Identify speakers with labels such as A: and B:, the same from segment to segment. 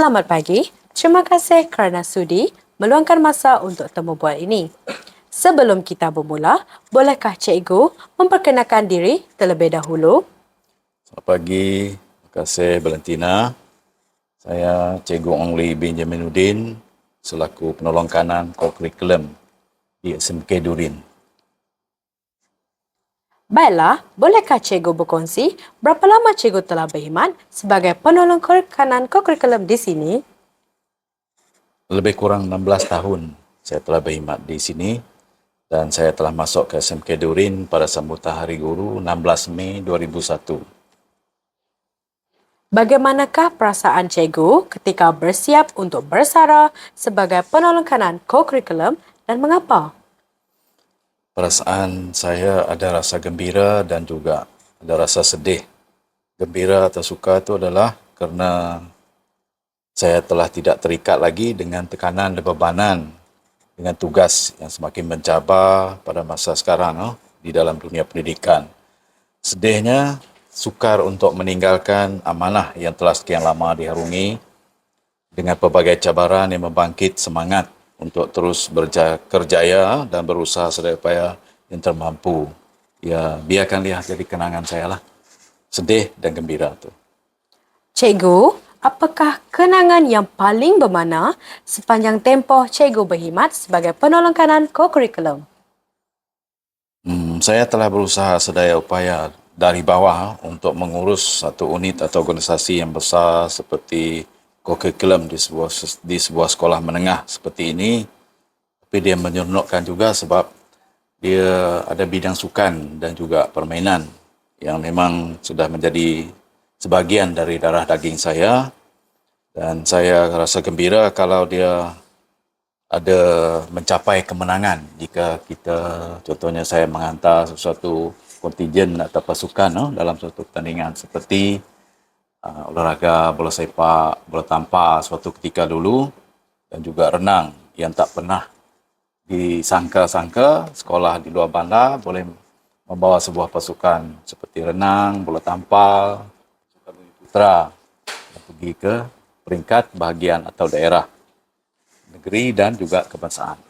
A: Selamat pagi. Terima kasih kerana sudi meluangkan masa untuk temu bual ini. Sebelum kita bermula, bolehkah cikgu memperkenalkan diri terlebih dahulu?
B: Selamat pagi, terima kasih Valentina. Saya Cikgu Ongli Benjaminuddin selaku penolong kanan kokurikulum di SMK Durin.
A: Baiklah, bolehkah cikgu berkongsi berapa lama cikgu telah berkhidmat sebagai penolong kanan kokurikulum di sini?
B: Lebih kurang 16 tahun saya telah berkhidmat di sini dan saya telah masuk ke SMK Durin pada sambutan Hari Guru 16 Mei 2001.
A: Bagaimanakah perasaan cikgu ketika bersiap untuk bersara sebagai penolong kanan kokurikulum dan mengapa?
B: Perasaan saya ada rasa gembira dan juga ada rasa sedih. Gembira atau suka itu adalah kerana saya telah tidak terikat lagi dengan tekanan dan bebanan dengan tugas yang semakin mencabar pada masa sekarang di dalam dunia pendidikan. Sedihnya, sukar untuk meninggalkan amanah yang telah sekian lama diharungi dengan pelbagai cabaran yang membangkit semangat untuk terus berjaya dan berusaha sedaya upaya yang termampu. Ya, biarkan lihat jadi kenangan saya lah. Sedih dan gembira tu.
A: Cikgu, apakah kenangan yang paling bermakna sepanjang tempoh cikgu berkhidmat sebagai penolong kanan kokurikulum?
B: Saya telah berusaha sedaya upaya dari bawah untuk mengurus satu unit atau organisasi yang besar seperti kokurikulum di sebuah sekolah menengah seperti ini. Tapi dia menyeronokkan juga sebab dia ada bidang sukan dan juga permainan yang memang sudah menjadi sebahagian dari darah daging saya. Dan saya rasa gembira kalau dia ada mencapai kemenangan jika kita, contohnya saya menghantar sesuatu kontingen atau pasukan dalam suatu pertandingan seperti olahraga bola sepak, bola tampar suatu ketika dulu dan juga renang yang tak pernah disangka-sangka sekolah di luar bandar boleh membawa sebuah pasukan seperti renang, bola tampar, pasukan Bumi Putra pergi ke peringkat bahagian atau daerah negeri dan juga kebangsaan.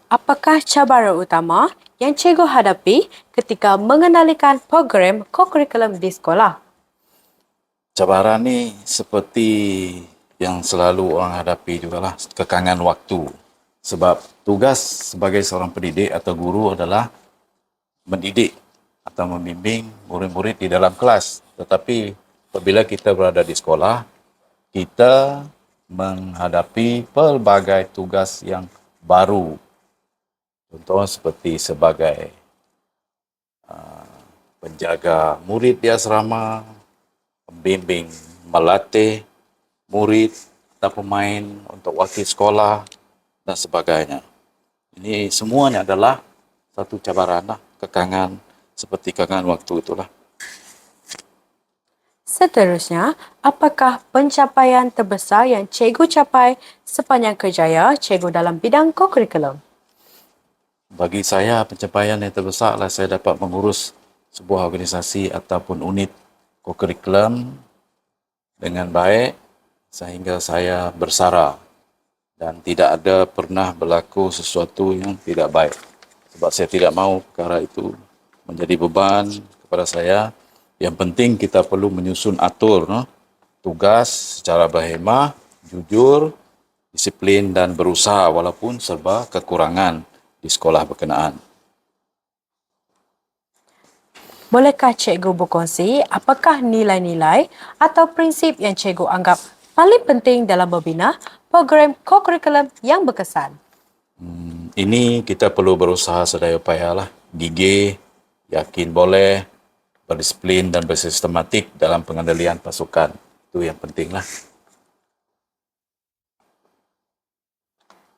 A: Apakah cabaran utama yang cikgu hadapi ketika mengendalikan program kokurikulum di sekolah?
B: Cabaran ni seperti yang selalu orang hadapi jugalah, kekangan waktu. Sebab tugas sebagai seorang pendidik atau guru adalah mendidik atau membimbing murid-murid di dalam kelas. Tetapi apabila kita berada di sekolah, kita menghadapi pelbagai tugas yang baru. Contoh seperti sebagai penjaga murid di asrama, pembimbing melatih murid atau pemain untuk wakil sekolah dan sebagainya. Ini semuanya adalah satu cabaran lah, kekangan seperti kekangan waktu itulah.
A: Seterusnya, apakah pencapaian terbesar yang cikgu capai sepanjang kerjaya cikgu dalam bidang kokurikulum?
B: Bagi saya, pencapaian yang terbesar adalah saya dapat mengurus sebuah organisasi ataupun unit kokurikulum dengan baik sehingga saya bersara dan tidak ada pernah berlaku sesuatu yang tidak baik. Sebab saya tidak mahu perkara itu menjadi beban kepada saya. Yang penting kita perlu menyusun atur tugas secara berhemah, jujur, disiplin dan berusaha walaupun serba kekurangan di sekolah berkenaan.
A: Bolehkah cikgu berkongsi apakah nilai-nilai atau prinsip yang cikgu anggap paling penting dalam membina program kokurikulum yang berkesan?
B: Ini kita perlu berusaha sedaya upaya lah. Gigih, yakin boleh, berdisiplin dan bersistematik dalam pengendalian pasukan. Itu yang penting lah.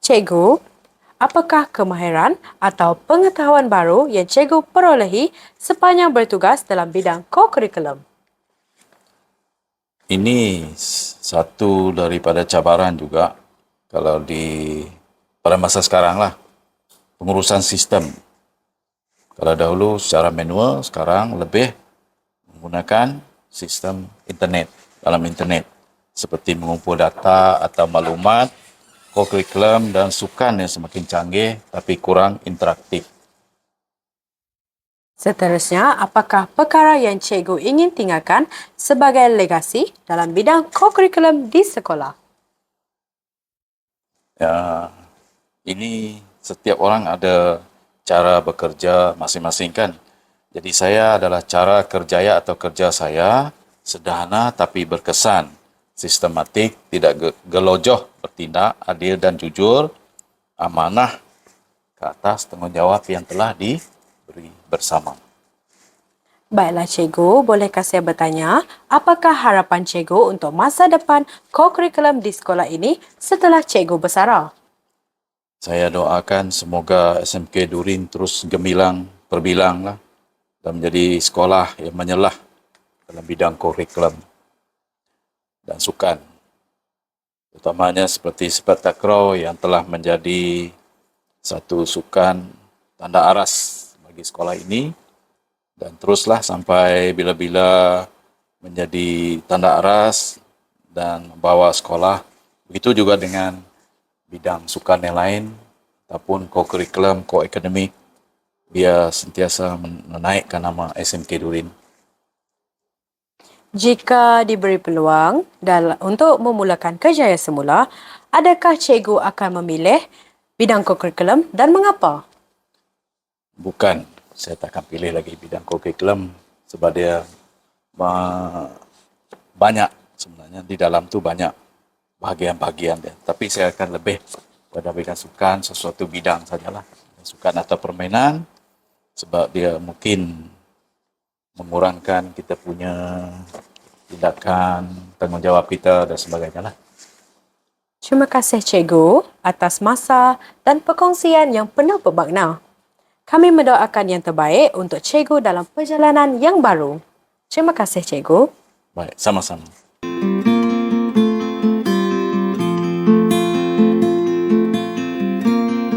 A: Cikgu, apakah kemahiran atau pengetahuan baru yang cikgu perolehi sepanjang bertugas dalam bidang kokurikulum?
B: Ini satu daripada cabaran juga kalau pada masa sekarang lah, pengurusan sistem. Kalau dahulu secara manual, sekarang lebih menggunakan sistem internet, dalam internet. seperti mengumpul data atau maklumat, kurikulum dan sukan yang semakin canggih tapi kurang interaktif.
A: Seterusnya, apakah perkara yang cikgu ingin tinggalkan sebagai legasi dalam bidang kurikulum di sekolah?
B: Ya, ini setiap orang ada cara bekerja masing-masing kan. Jadi saya adalah cara kerjaya atau kerja saya sederhana tapi berkesan, sistematik, tidak gelojoh, bertindak adil dan jujur, amanah ke atas tanggungjawab yang telah diberi bersama.
A: Baiklah cikgu, bolehkah saya bertanya, apakah harapan cikgu untuk masa depan kurikulum di sekolah ini setelah cikgu bersara?
B: Saya doakan semoga SMK Durin terus gemilang, perbilanglah dan menjadi sekolah yang menyelah dalam bidang kurikulum dan sukan. Utamanya seperti sepak takraw yang telah menjadi satu sukan tanda aras bagi sekolah ini dan teruslah sampai bila-bila menjadi tanda aras dan membawa sekolah. Begitu juga dengan bidang sukan yang lain ataupun kurikulum, akademik biar sentiasa menaikkan nama SMK Durin.
A: Jika diberi peluang untuk memulakan kerjaya semula, adakah cikgu akan memilih bidang kurikulum dan mengapa?
B: Bukan, saya tak akan pilih lagi bidang kurikulum sebab dia banyak sebenarnya di dalam tu banyak bahagian-bahagian dia. Tapi saya akan lebih pada bidang sukan, sesuatu bidang sajalah. Sukan atau permainan sebab dia mungkin mengurangkan kita punya tindakan, tanggungjawab kita dan sebagainya lah.
A: Terima kasih cikgu atas masa dan perkongsian yang penuh bermakna. Kami mendoakan yang terbaik untuk cikgu dalam perjalanan yang baru. Terima kasih cikgu.
B: Baik, sama-sama.